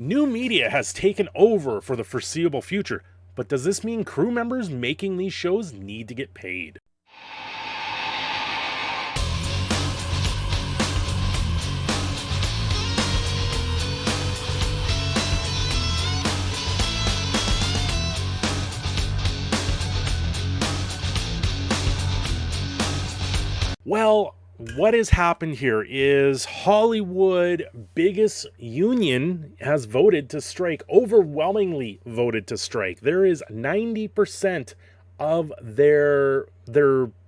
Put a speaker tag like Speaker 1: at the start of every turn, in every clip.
Speaker 1: New media has taken over for the foreseeable future, but does this mean crew members making these shows need to get paid? Well, what has happened here is Hollywood biggest union has voted to strike, overwhelmingly voted to strike. There is 90% of their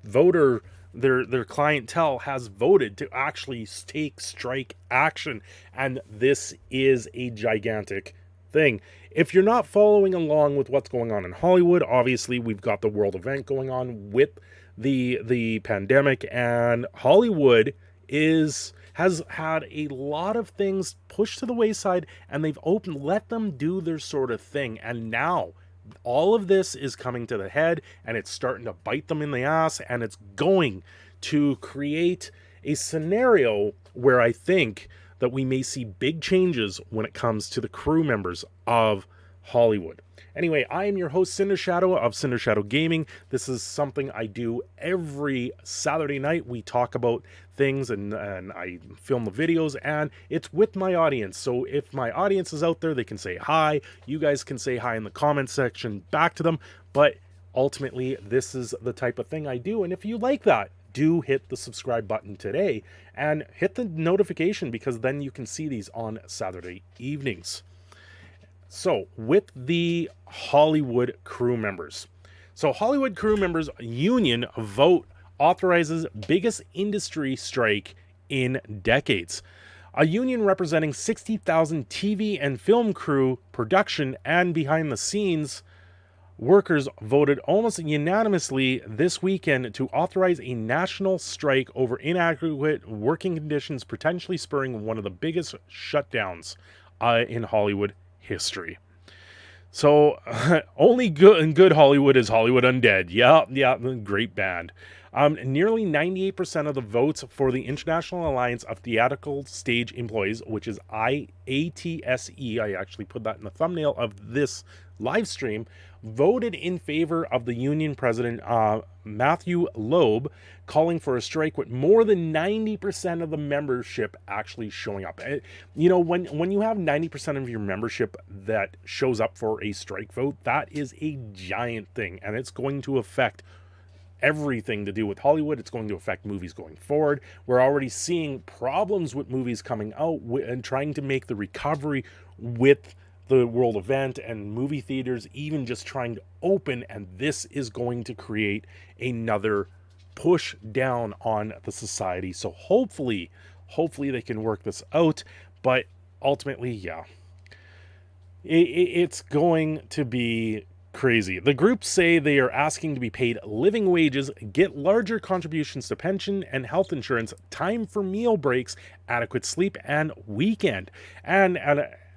Speaker 1: voter their clientele has voted to actually take strike action, and this is a gigantic thing. If you're not following along with what's going on in Hollywood, obviously we've got the world event going on with the pandemic, and Hollywood is has had a lot of things pushed to the wayside, and they've let them do their sort of thing. And now all of this is coming to the head, and it's starting to bite them in the ass, and it's going to create a scenario where I think that we may see big changes when it comes to the crew members of Hollywood. Anyway, I am your host, Cindershadow of Cindershadow Gaming. This is something I do every Saturday night. We talk about things, and I film the videos, and it's with my audience. So if my audience is out there, they can say hi. You guys can say hi in the comment section back to them. But ultimately, this is the type of thing I do. And if you like that, do hit the subscribe button today and hit the notification, because then you can see these on Saturday evenings. So, with the Hollywood crew members. So, Hollywood crew members union vote authorizes biggest industry strike in decades. A union representing 60,000 TV and film crew, production, and behind the scenes workers voted almost unanimously this weekend to authorize a national strike over inadequate working conditions, potentially spurring one of the biggest shutdowns in Hollywood history. So only good Hollywood is Hollywood Undead. Yeah, great band. Nearly 98% of the votes for the International Alliance of Theatrical Stage Employees, which is IATSE, I actually put that in the thumbnail of this live stream, voted in favor of the union president, Matthew Loeb, calling for a strike, with more than 90% of the membership actually showing up. You know, when you have 90% of your membership that shows up for a strike vote, that is a giant thing, and it's going to affect everything to do with Hollywood. It's going to affect movies going forward. We're already seeing problems with movies coming out and trying to make the recovery with the world event, and movie theaters even just trying to open, and this is going to create another push down on the society. So hopefully they can work this out, but ultimately, yeah, it's going to be crazy. The groups say they are asking to be paid living wages, get larger contributions to pension and health insurance, time for meal breaks, adequate sleep and weekend, and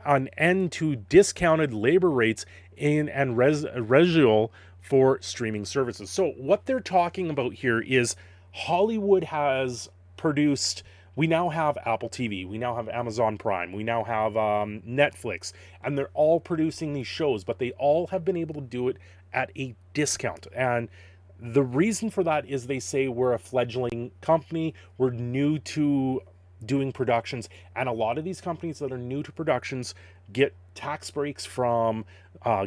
Speaker 1: an end to discounted labor rates and residual for streaming services. So what they're talking about here is Hollywood has produced, we now have Apple TV, we now have Amazon Prime, we now have Netflix, and they're all producing these shows, but they all have been able to do it at a discount. And the reason for that is they say we're a fledgling company, we're new to doing productions, and a lot of these companies that are new to productions get tax breaks from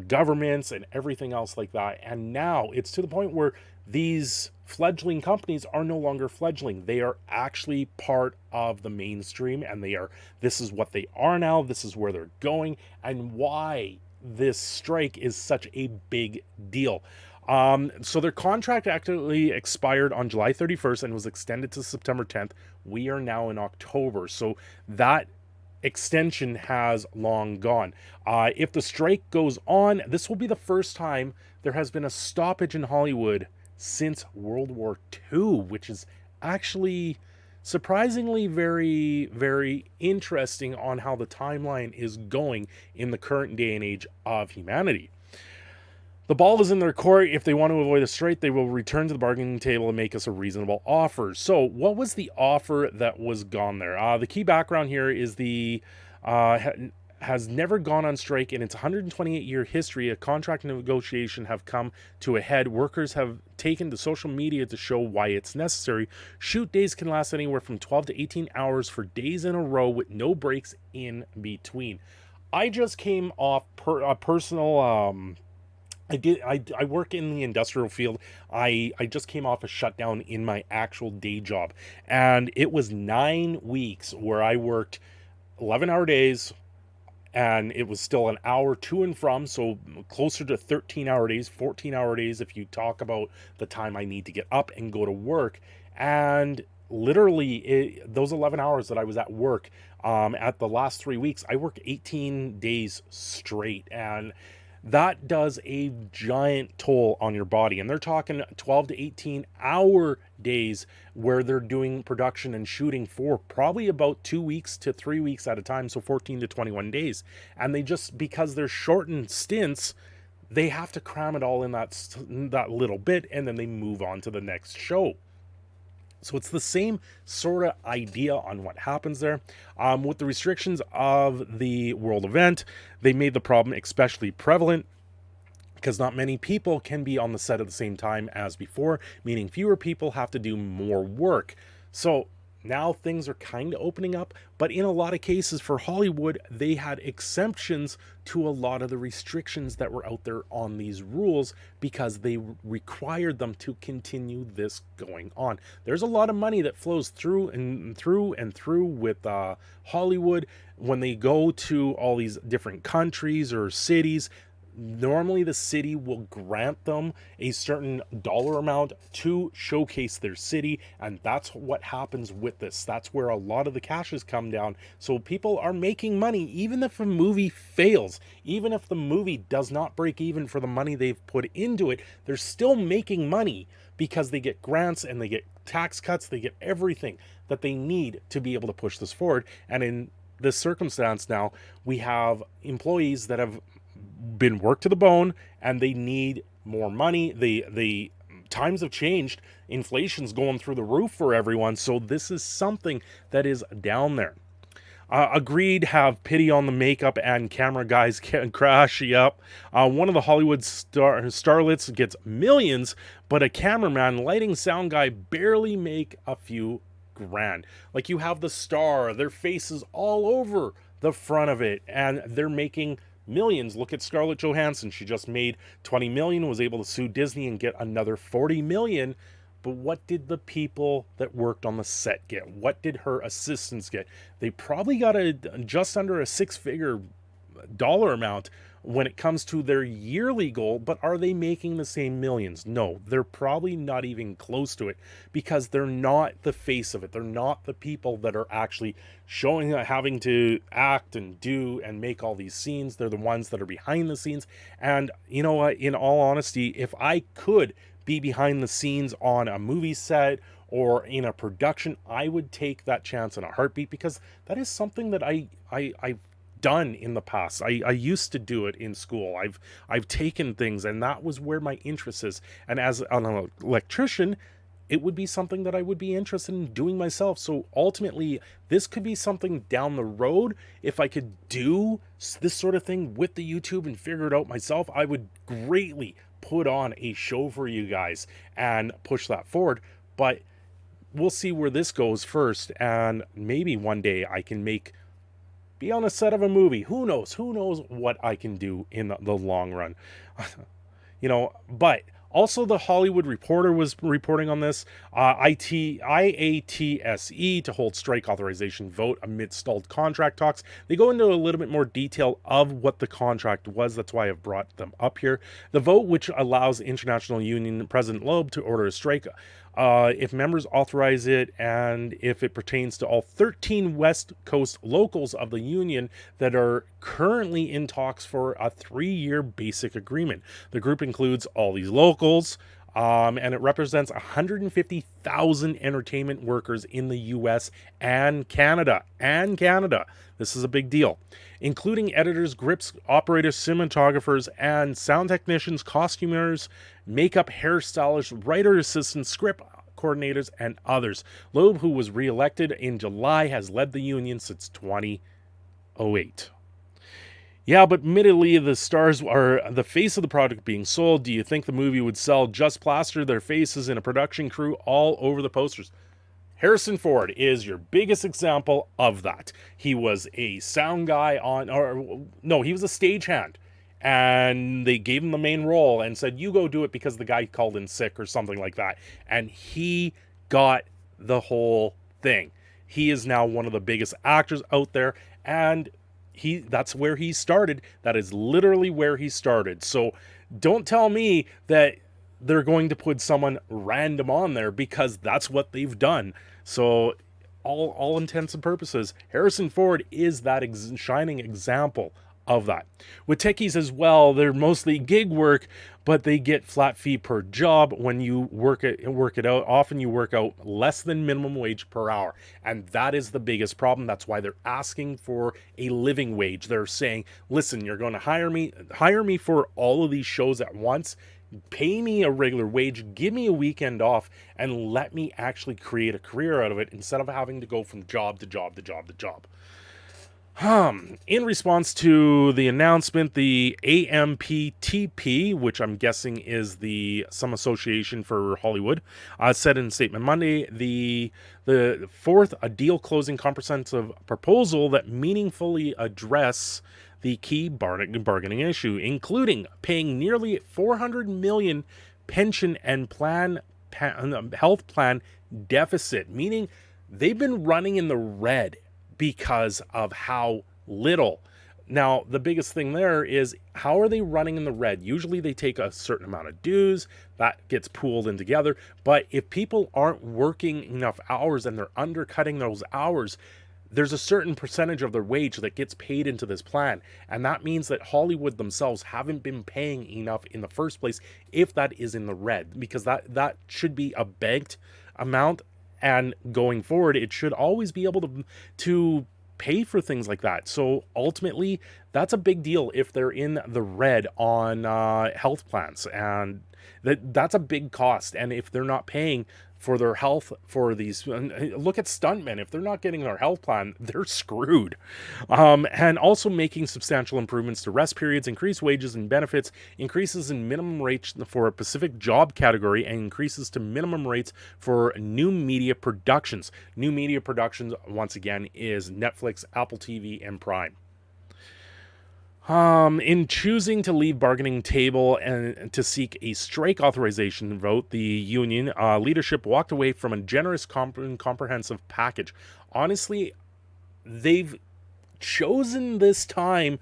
Speaker 1: governments and everything else like that. And now it's to the point where these fledgling companies are no longer fledgling. They are actually part of the mainstream, and this is what they are now. This is where they're going, and why this strike is such a big deal. So their contract actually expired on July 31st and was extended to September 10th. We are now in October, so that extension has long gone. If the strike goes on, this will be the first time there has been a stoppage in Hollywood since World War II, which is actually surprisingly very, very interesting on how the timeline is going in the current day and age of humanity. The ball is in their court. If they want to avoid a strike, they will return to the bargaining table and make us a reasonable offer. So what was the offer that was gone there? The key background here is the has never gone on strike in its 128-year history. A contract negotiation have come to a head. Workers have taken to social media to show why it's necessary. Shoot days can last anywhere from 12 to 18 hours for days in a row with no breaks in between. I just came off a personal I work in the industrial field. I just came off a shutdown in my actual day job, and it was 9 weeks where I worked 11-hour days, and it was still an hour to and from, so closer to 13-hour days, 14-hour days if you talk about the time I need to get up and go to work. And literally those 11 hours that I was at work, at the last 3 weeks, I worked 18 days straight, and that does a giant toll on your body. And they're talking 12 to 18-hour days where they're doing production and shooting for probably about 2 weeks to 3 weeks at a time, so 14 to 21 days. And they just, because they're shortened stints, they have to cram it all in that little bit, and then they move on to the next show. So it's the same sort of idea on what happens there. With the restrictions of the world event, they made the problem especially prevalent because not many people can be on the set at the same time as before, meaning fewer people have to do more work. So now things are kind of opening up, but in a lot of cases for Hollywood, they had exemptions to a lot of the restrictions that were out there on these rules because they required them to continue this going on. There's a lot of money that flows through with Hollywood when they go to all these different countries or cities. Normally the city will grant them a certain dollar amount to showcase their city, and that's what happens with this. That's where a lot of the caches come down. So people are making money even if a movie fails, even if the movie does not break even for the money they've put into it, they're still making money because they get grants and they get tax cuts, they get everything that they need to be able to push this forward. And in this circumstance now, we have employees that have been worked to the bone and they need more money. The times have changed. Inflation's going through the roof for everyone. So this is something that is down there. Agreed, have pity on the makeup and camera guys can crash you up. One of the Hollywood starlets gets millions, but a cameraman, lighting, sound guy barely make a few grand. Like, you have the star, their faces all over the front of it, and they're making millions. Look at Scarlett Johansson. She just made 20 million, was able to sue Disney and get another 40 million. But what did the people that worked on the set get? What did her assistants get? They probably got just under a six-figure dollar amount when it comes to their yearly goal, but are they making the same millions? No, they're probably not even close to it because they're not the face of it. They're not the people that are actually showing, having to act and do and make all these scenes. They're the ones that are behind the scenes. And you know what, in all honesty, if I could be behind the scenes on a movie set or in a production, I would take that chance in a heartbeat because that is something that I've done in the past. I used to do it in school. I've taken things, and that was where my interest is. And as an electrician, it would be something that I would be interested in doing myself. So ultimately, this could be something down the road. If I could do this sort of thing with the YouTube and figure it out myself, I would greatly put on a show for you guys and push that forward. But we'll see where this goes first, and maybe one day I can be on a set of a movie. Who knows what I can do in the long run. But also the Hollywood Reporter was reporting on this. IATSE to hold strike authorization vote amid stalled contract talks. They go into a little bit more detail of what the contract was. That's why I've brought them up here. The vote, which allows International Union President Loeb to order a strike if members authorize it, and if it pertains to all 13 West Coast locals of the union that are currently in talks for a 3-year basic agreement. The group includes all these locals, and it represents 150,000 entertainment workers in the US and Canada. This is a big deal. Including editors, grips, operators, cinematographers, and sound technicians, costumers, makeup, hairstylists, writer assistants, script coordinators, and others. Loeb, who was re-elected in July, has led the union since 2008. Yeah, but admittedly, the stars are the face of the product being sold. Do you think the movie would sell just plaster their faces in a production crew all over the posters? Harrison Ford is your biggest example of that. He was a sound guy on, or no, he was a stagehand. And they gave him the main role and said, you go do it because the guy called in sick or something like that. And he got the whole thing. He is now one of the biggest actors out there. And that's where he started. That is literally where he started. So don't tell me that they're going to put someone random on there, because that's what they've done. So all intents and purposes, Harrison Ford is that shining example of that. With techies as well, they're mostly gig work, but they get flat fee per job. When you work it out, often you work out less than minimum wage per hour, and that is the biggest problem. That's why they're asking for a living wage. They're saying, listen, you're going to hire me for all of these shows at once, pay me a regular wage, give me a weekend off, and let me actually create a career out of it, instead of having to go from job to job to job to job. In response to the announcement, the AMPTP, which I'm guessing is some association for Hollywood, said in a statement Monday, the fourth, a deal closing comprehensive proposal that meaningfully address the key bargaining issue, including paying nearly $400 million pension and health plan deficit, meaning they've been running in the red because of how little. Now, the biggest thing there is, how are they running in the red? Usually they take a certain amount of dues that gets pooled in together. But if people aren't working enough hours and they're undercutting those hours, there's a certain percentage of their wage that gets paid into this plan. And that means that Hollywood themselves haven't been paying enough in the first place, if that is in the red, because that should be a banked amount. And going forward, it should always be able to pay for things like that. So ultimately, that's a big deal if they're in the red on health plans, and that's a big cost. And if they're not paying for their health for these, look at stuntmen, if they're not getting their health plan, they're screwed. And also making substantial improvements to rest periods, increased wages and benefits, increases in minimum rates for a specific job category, and increases to minimum rates for new media productions. New media productions, once again, is Netflix, Apple TV, and Prime. In choosing to leave bargaining table and to seek a strike authorization vote, the union leadership walked away from a generous comprehensive package. Honestly, they've chosen this time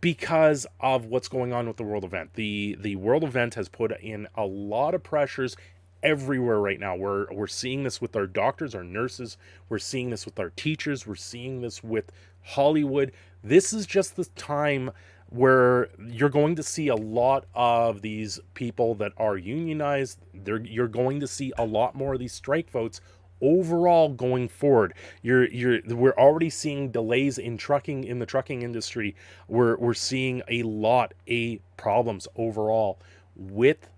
Speaker 1: because of what's going on with the world event. The world event has put in a lot of pressures everywhere right now. We're seeing this with our doctors, our nurses. We're seeing this with our teachers. We're seeing this with Hollywood. This is just the time where you're going to see a lot of these people that are unionized. You're going to see a lot more of these strike votes overall going forward. We're already seeing delays in the trucking industry. We're seeing a lot of problems overall with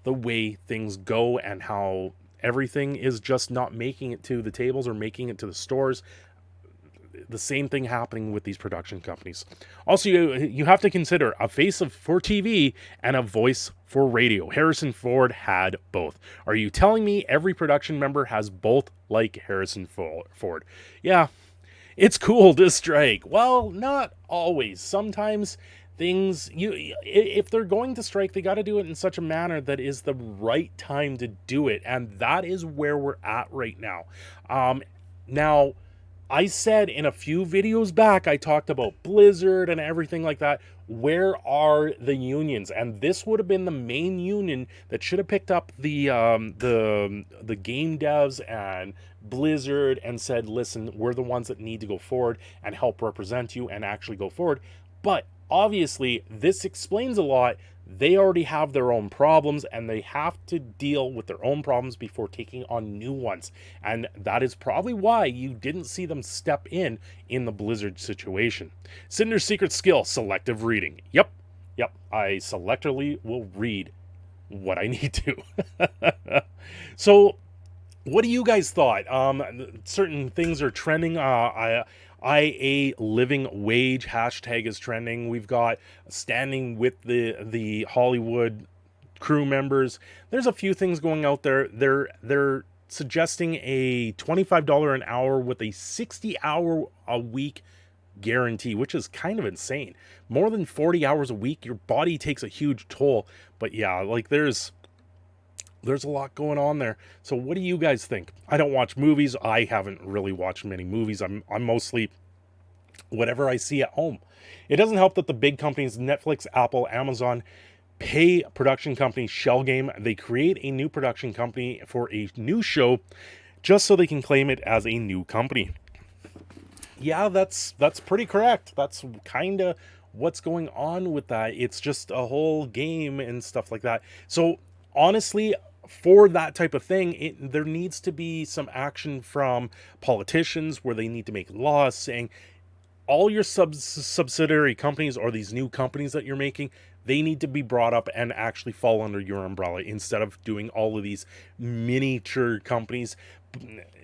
Speaker 1: the way things go, and how everything is just not making it to the tables or making it to the stores. The same thing happening with these production companies. Also, you have to consider a face for TV and a voice for radio. Harrison Ford had both. Are you telling me every production member has both, like Harrison Ford? Yeah, it's cool to strike. Well, not always. Sometimes things, if they're going to strike, they got to do it in such a manner that is the right time to do it, and that is where we're at right now. Now, I said in a few videos back, I talked about Blizzard and everything like that. Where are the unions? And this would have been the main union that should have picked up the game devs and Blizzard and said, listen, we're the ones that need to go forward and help represent you and actually go forward. But obviously, this explains a lot. They already have their own problems, and they have to deal with their own problems before taking on new ones. And that is probably why you didn't see them step in the Blizzard situation. Cinder's secret skill, selective reading. Yep. I selectively will read what I need to. So, what do you guys thought? Certain things are trending. IA living wage hashtag is trending. We've got standing with the Hollywood crew members. There's a few things going out there. They're suggesting a $25 an hour with a 60-hour a week guarantee, which is kind of insane. More than 40 hours a week, your body takes a huge toll. But yeah, like there's a lot going on there. So what do you guys think? I don't watch movies. I haven't really watched many movies. I'm mostly whatever I see at home. It doesn't help that the big companies, Netflix, Apple, Amazon, pay production company Shell Game. They create a new production company for a new show just so they can claim it as a new company. Yeah, that's pretty correct. That's kind of what's going on with that. It's just a whole game and stuff like that. So honestly, for that type of thing, there needs to be some action from politicians where they need to make laws saying all your subsidiary companies or these new companies that you're making, they need to be brought up and actually fall under your umbrella instead of doing all of these miniature companies,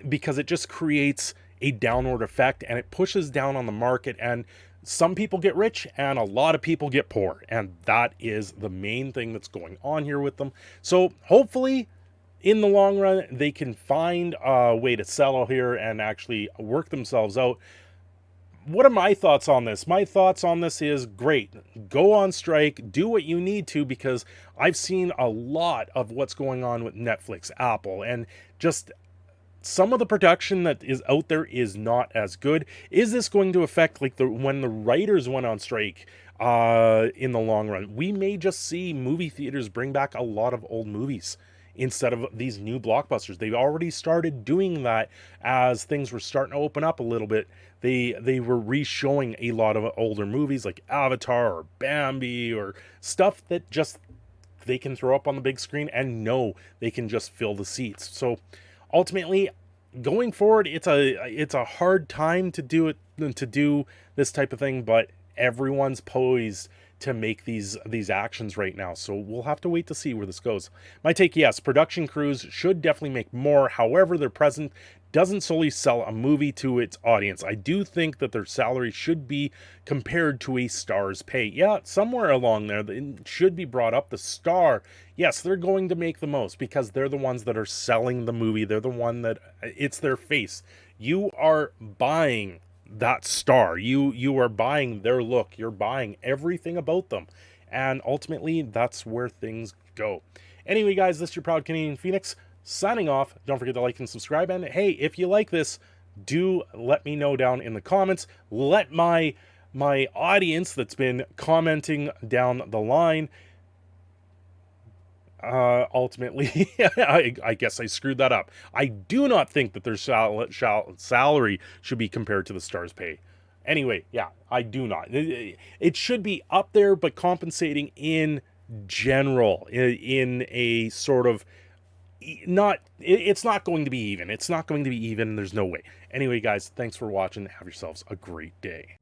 Speaker 1: because it just creates a downward effect and it pushes down on the market, and some people get rich and a lot of people get poor, and that is the main thing that's going on here with them. So hopefully in the long run they can find a way to settle here and actually work themselves out. What are my thoughts on this? My thoughts on this is great. Go on strike, do what you need to, because I've seen a lot of what's going on with Netflix, Apple, and just some of the production that is out there is not as good. Is this going to affect like when the writers went on strike in the long run? We may just see movie theaters bring back a lot of old movies instead of these new blockbusters. They've already started doing that as things were starting to open up a little bit. They were re-showing a lot of older movies like Avatar or Bambi or stuff that just they can throw up on the big screen and know they can just fill the seats. So ultimately, going forward, it's a hard time to do this type of thing, but everyone's poised to make these actions right now. So we'll have to wait to see where this goes. My take, yes, production crews should definitely make more. However, their presence doesn't solely sell a movie to its audience. I do think that their salary should be compared to a star's pay. Yeah, somewhere along there, it should be brought up. The star, yes, they're going to make the most because they're the ones that are selling the movie. They're the one that, it's their face. You are buying that star. You are buying their look. You're buying everything about them. And ultimately, that's where things go. Anyway, guys, this is your proud Canadian Phoenix signing off. Don't forget to like and subscribe. And hey, if you like this, do let me know down in the comments. Let my audience that's been commenting down the line, ultimately, I guess I screwed that up. I do not think that their salary should be compared to the star's pay. Anyway, yeah, I do not. It should be up there, but compensating in general, in a sort of it's not going to be even. It's not going to be even. There's no way. Anyway, guys, thanks for watching. Have yourselves a great day.